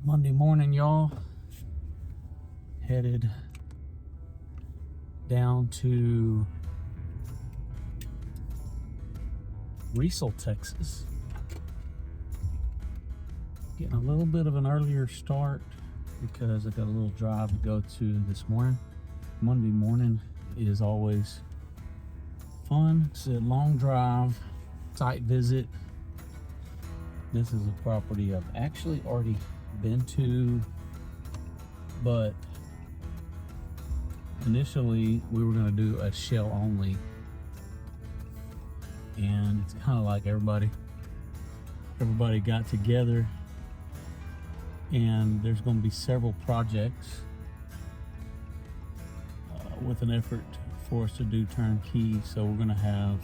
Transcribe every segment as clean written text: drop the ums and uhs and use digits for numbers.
Monday morning, y'all. Headed down to Riesel, Texas. Getting a little bit of an earlier start because I got a little drive to go to this morning. Monday morning is always fun. It's a long drive, site visit. This is a property I've actually already been to, but initially we were going to do a shell only, and it's kind of like everybody got together, and there's going to be several projects with an effort for us to do turnkey. So we're going to have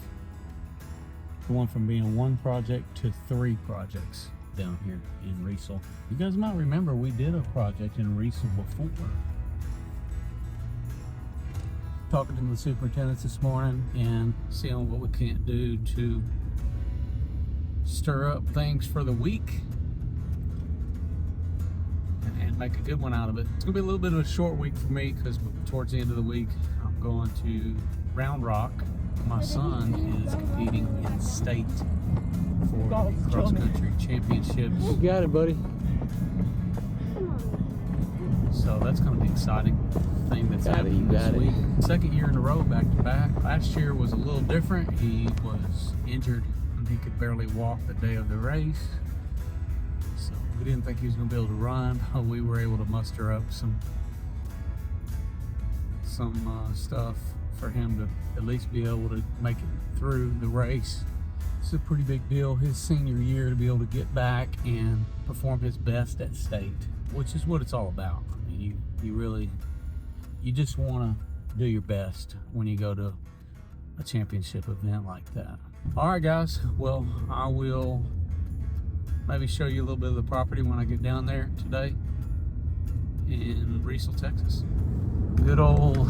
the one from being one project to 3 projects down here in Riesel. You guys might remember we did a project in Riesel before. Talking to the superintendents this morning and seeing what we can't do to stir up things for the week and make a good one out of it. It's gonna be a little bit of a short week for me because towards the end of the week I'm going to Round Rock. My son is competing in state for the cross-country championships. You got it, buddy. So that's going to be exciting thing that's happening this week. Second year in a row, back to back. Last year was a little different. He was injured and he could barely walk the day of the race. So we didn't think he was going to be able to run. We were able to muster up some stuff for him to at least be able to make it through the race. It's a pretty big deal his senior year to be able to get back and perform his best at state, which is what it's all about. I mean, you just want to do your best when you go to a championship event like that. All right, guys. Well, I will maybe show you a little bit of the property when I get down there today in Riesel, Texas. Good old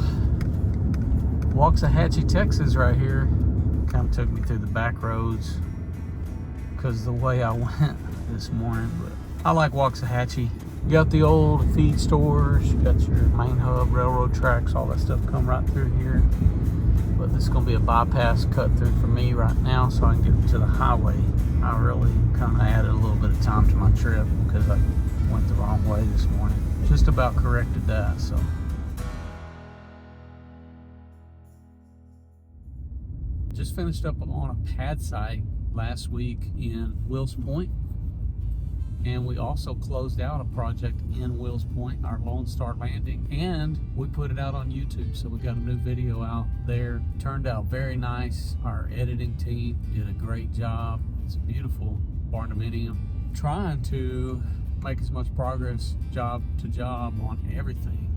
Waxahachie, Texas right here. Kind of took me through the back roads because the way I went this morning, but I like Waxahachie. You got the old feed stores, you got your main hub, railroad tracks, all that stuff come right through here. But this is going to be a bypass cut through for me right now so I can get to the highway. I really kind of added a little bit of time to my trip because I went the wrong way this morning. Just about corrected that, so. Just finished up on a pad site last week in Wills Point, and we also closed out a project in Wills Point, our Lone Star Landing, and we put it out on YouTube. So we got a new video out there. Turned out very nice. Our editing team did a great job. It's a beautiful Barndominium. Trying to make as much progress job to job on everything,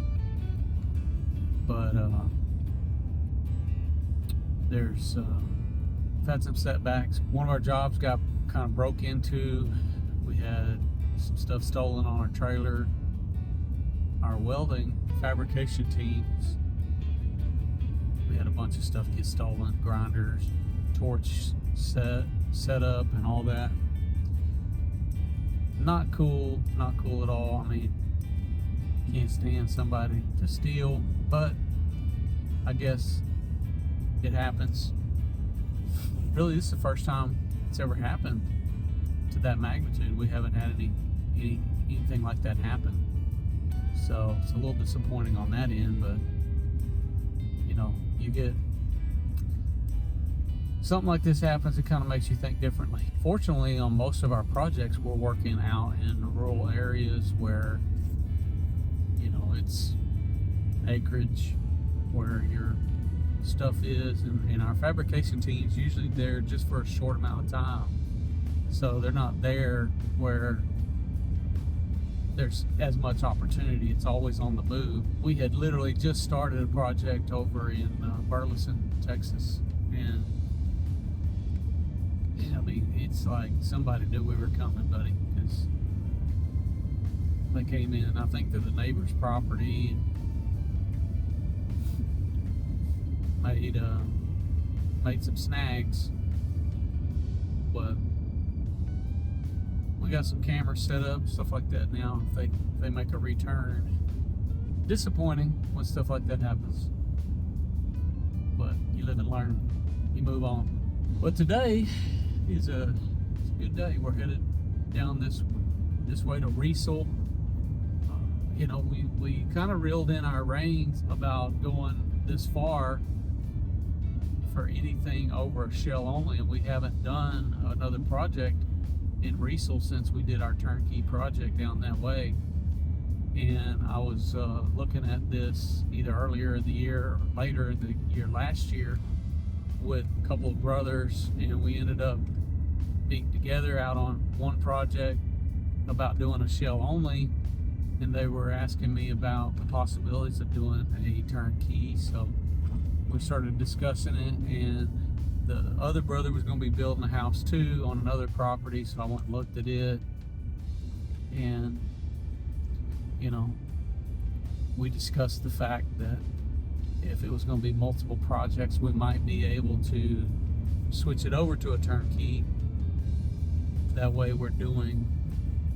but there's we've had some setbacks. One of our jobs got kind of broke into. We had some stuff stolen on our trailer. Our welding fabrication teams, we had a bunch of stuff get stolen, grinders, torch setup and all that. Not cool at all. I mean, can't stand somebody to steal, but I guess it happens. Really, this is the first time it's ever happened to that magnitude. We haven't had anything like that happen. So it's a little disappointing on that end, but you know, you get something like this happens, it kind of makes you think differently. Fortunately, on most of our projects, we're working out in rural areas where, you know, it's acreage where your stuff is, and our fabrication teams usually there just for a short amount of time, so they're not there where there's as much opportunity. It's always on the move. We had literally just started a project over in Burleson, Texas, and I mean, it's like somebody knew we were coming, buddy, because they came in, I think, to the neighbor's property and made some snags, but we we got some cameras set up, stuff like that now. If they make a return. Disappointing when stuff like that happens. But you live and learn. You move on. But today is a good day. We're headed down this way to Riesel. We kind of reeled in our reins about going this far for anything over a shell only, and we haven't done another project in Riesel since we did our turnkey project down that way. And I was looking at this either earlier in the year or later in the year last year with a couple of brothers, and we ended up being together out on one project about doing a shell only, and they were asking me about the possibilities of doing a turnkey. So we started discussing it, and the other brother was going to be building a house too on another property, so I went and looked at it, and we discussed the fact that if it was going to be multiple projects, we might be able to switch it over to a turnkey. That way we're doing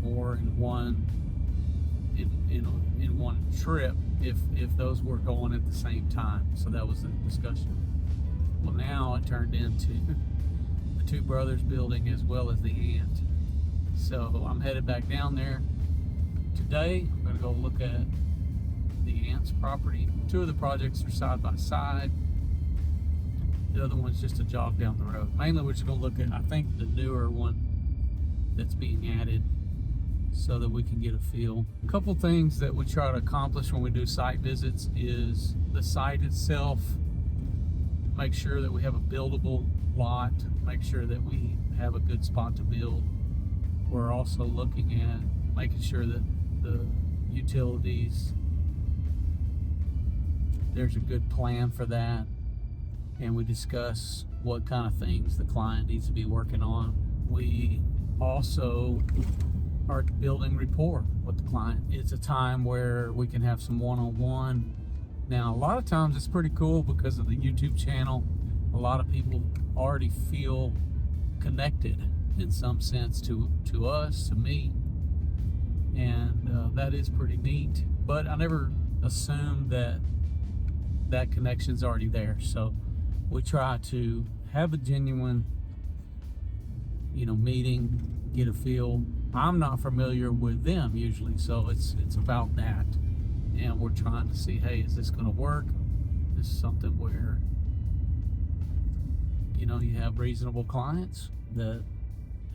more in one trip if those were going at the same time. So that was the discussion. Well, now it turned into the two brothers building as well as the aunt. So I'm headed back down there today. I'm going to go look at the aunt's property. Two of the projects are side by side. The other one's just a jog down the road. Mainly we're just going to look at, I think, the newer one that's being added so that we can get a feel. A couple things that we try to accomplish when we do site visits is the site itself. Make sure that we have a buildable lot. Make sure that we have a good spot to build. We're also looking at making sure that the utilities, there's a good plan for that, and we discuss what kind of things the client needs to be working on. We also are building rapport with the client. It's a time where we can have some one-on-one. Now, a lot of times it's pretty cool because of the YouTube channel. A lot of people already feel connected in some sense to us, to me, and that is pretty neat. But I never assume that connection's already there. So we try to have a genuine, meeting, get a feel. I'm not familiar with them usually, so it's about that. And we're trying to see, hey, is this going to work? This is something where, you have reasonable clients that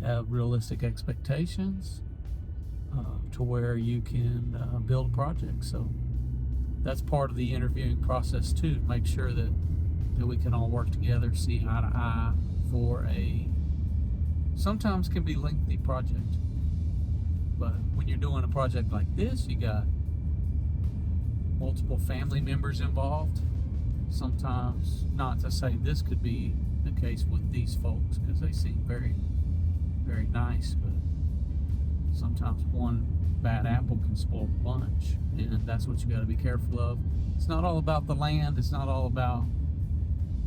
have realistic expectations to where you can build a project. So that's part of the interviewing process too, to make sure that we can all work together, see eye to eye for a sometimes can be lengthy project. But when you're doing a project like this, you got multiple family members involved. Sometimes, not to say this could be the case with these folks because they seem very, very nice, but sometimes one bad apple can spoil the bunch, and that's what you got to be careful of. It's not all about the land, it's not all about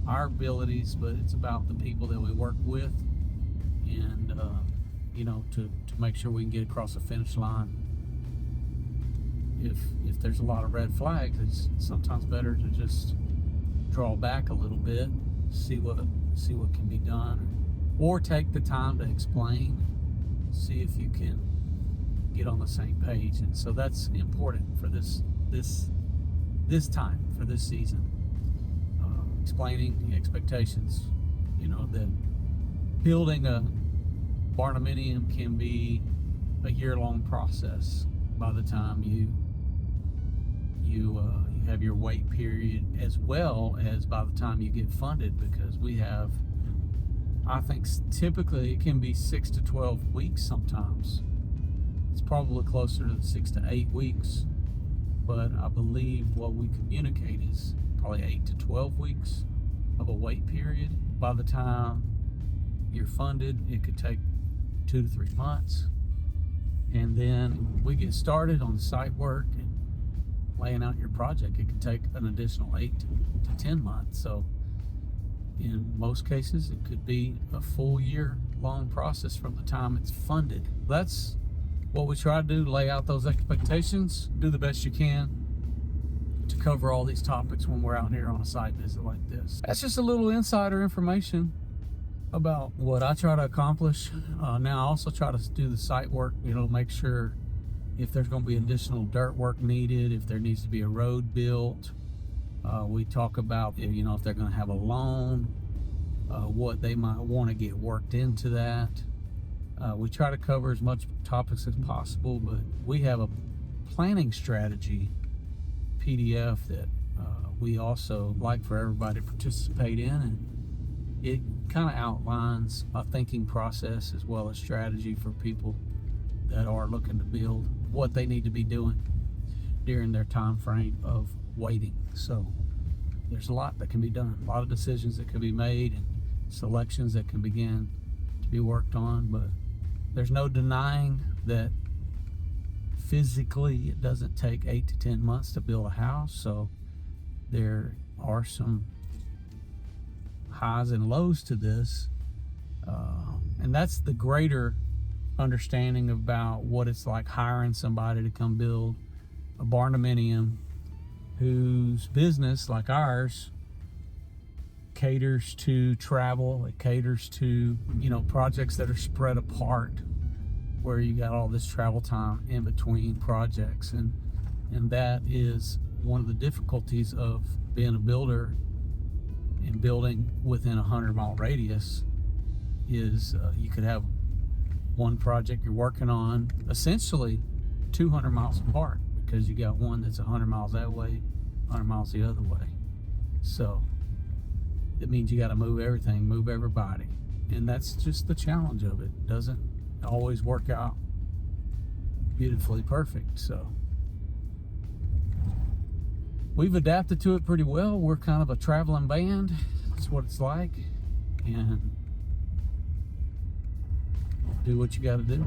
our abilities, but it's about the people that we work with, and to make sure we can get across the finish line. If there's a lot of red flags, it's sometimes better to just draw back a little bit, see what can be done, or take the time to explain, see if you can get on the same page. And so that's important for this time, for this season. Explaining expectations, that building a Barndominium can be a year-long process by the time you have your wait period, as well as by the time you get funded, because we have, I think typically it can be 6 to 12 weeks sometimes. It's probably closer to 6 to 8 weeks, but I believe what we communicate is probably 8 to 12 weeks of a wait period. By the time you're funded, it could take 2 to 3 months. And then we get started on the site work and laying out your project. It could take an additional 8 to 10 months. So in most cases, it could be a full year long process from the time it's funded. That's what we try to do, lay out those expectations, do the best you can to cover all these topics when we're out here on a site visit like this. That's just a little insider information about what I try to accomplish. Now I also try to do the site work, make sure if there's going to be additional dirt work needed, if there needs to be a road built. We talk about, if they're going to have a loan, what they might want to get worked into that. We try to cover as much topics as possible, but we have a planning strategy PDF that we also like for everybody to participate in, and it kind of outlines a thinking process as well as strategy for people that are looking to build, what they need to be doing during their time frame of waiting. So there's a lot that can be done, a lot of decisions that can be made, and selections that can begin to be worked on. But there's no denying that physically it doesn't take 8 to 10 months to build a house. So there are some highs and lows to this, and that's the greater understanding about what it's like hiring somebody to come build a barndominium whose business, like ours, caters to travel. It caters to projects that are spread apart, where you got all this travel time in between projects, and that is one of the difficulties of being a builder and building within a 100-mile radius. Is you could have one project you're working on essentially 200 miles apart, because you got one that's 100 miles that way, 100 miles the other way. So it means you got to move everything, move everybody, and that's just the challenge of it. It doesn't always work out beautifully perfect. So we've adapted to it pretty well. We're kind of a traveling band. That's what it's like, and do what you got to do.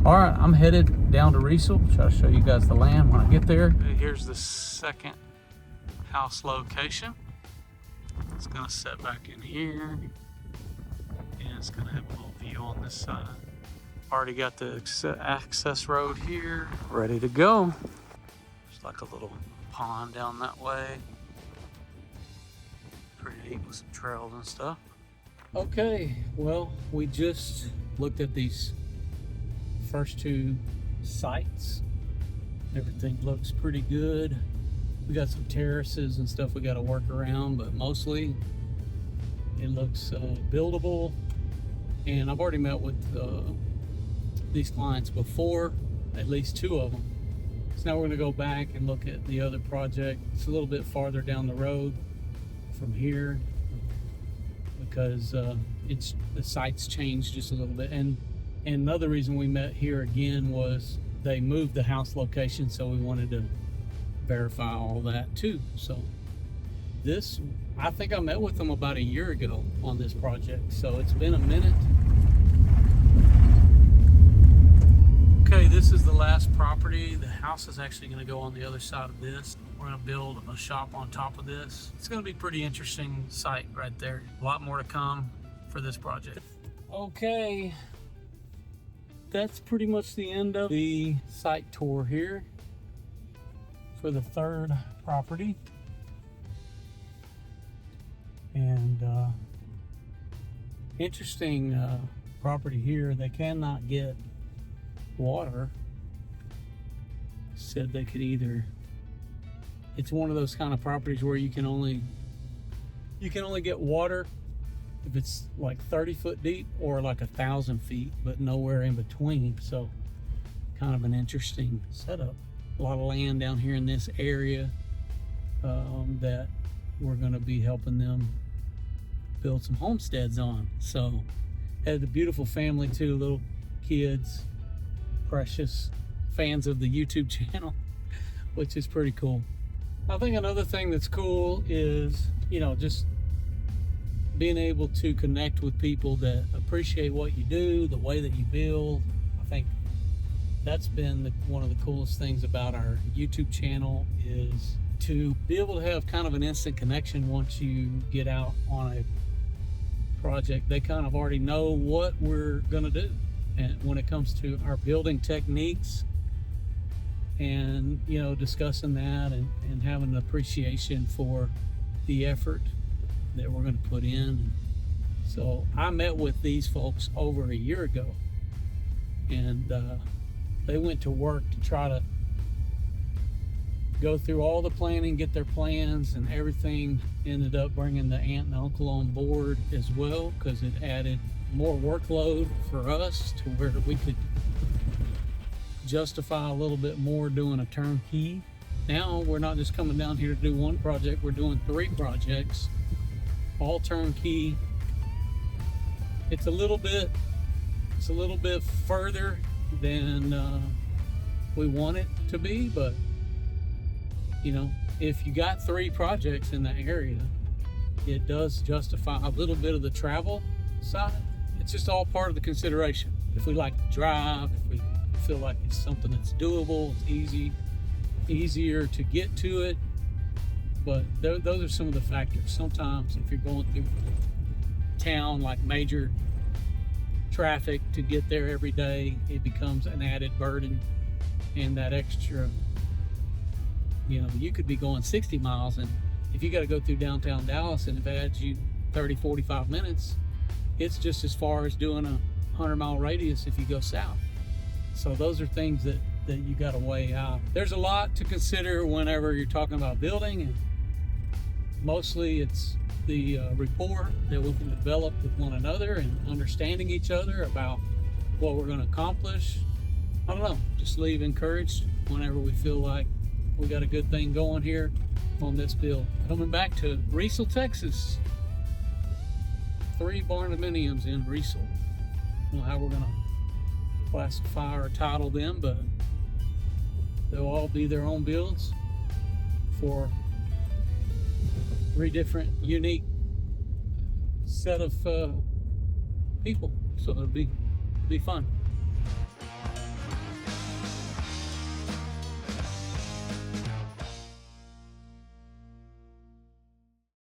All right, I'm headed down to Riesel. Try to show you guys the land when I get there. Here's the second house location. It's gonna set back in here, and it's gonna have a little view on this side. Already got the access road here, ready to go. There's like a little pond down that way. Pretty neat with some trails and stuff. Okay, well, we just looked at these first two sites. Everything looks pretty good. We got some terraces and stuff we got to work around, but mostly it looks buildable. And I've already met with these clients before, at least 2 of them. So now we're going to go back and look at the other project. It's a little bit farther down the road from here, because the site's changed just a little bit. And another reason we met here again was they moved the house location, so we wanted to verify all that too. So this, I think I met with them about a year ago on this project, so it's been a minute. Okay, this is the last property. The house is actually going to go on the other side of this. We're going to build a shop on top of this. It's going to be a pretty interesting site right there. A lot more to come for this project. Okay, that's pretty much the end of the site tour here for the third property. And interesting property here. They cannot get water. Said they could either, it's one of those kind of properties where you can only get water if it's like 30 foot deep or like 1,000 feet, but nowhere in between. So kind of an interesting setup. A lot of land down here in this area that we're going to be helping them build some homesteads on. So had a beautiful family too, little kids, precious fans of the YouTube channel, which is pretty cool. I think another thing that's cool is, just being able to connect with people that appreciate what you do, the way that you build. I think that's been one of the coolest things about our YouTube channel, is to be able to have kind of an instant connection once you get out on a project, they kind of already know what we're gonna do. And when it comes to our building techniques, and discussing that, and having an appreciation for the effort that we're going to put in. So I met with these folks over a year ago, and they went to work to try to go through all the planning, get their plans and everything. Ended up bringing the aunt and uncle on board as well, because it added more workload for us to where we could justify a little bit more doing a turnkey. Now we're not just coming down here to do one project, we're doing 3 projects, all turnkey. It's a little bit further than we want it to be, but if you got 3 projects in that area, it does justify a little bit of the travel side. It's just all part of the consideration. If we like to drive, if we feel like it's something that's doable, it's easier to get to it. But those are some of the factors. Sometimes if you're going through town, like major traffic to get there every day, it becomes an added burden. And that extra, you could be going 60 miles, and if you got to go through downtown Dallas and it adds you 30-45 minutes, it's just as far as doing a 100-mile radius if you go south. So those are things that you got to weigh out. There's a lot to consider whenever you're talking about building, and mostly it's the rapport that we can develop with one another and understanding each other about what we're going to accomplish. I don't know, just leave encouraged whenever we feel like we got a good thing going here on this build. Coming back to Riesel, Texas. 3 Barndominiums in Riesel. I don't know how we're going to classify or title them, but they'll all be their own builds for 3 different unique set of people. So it'll be fun.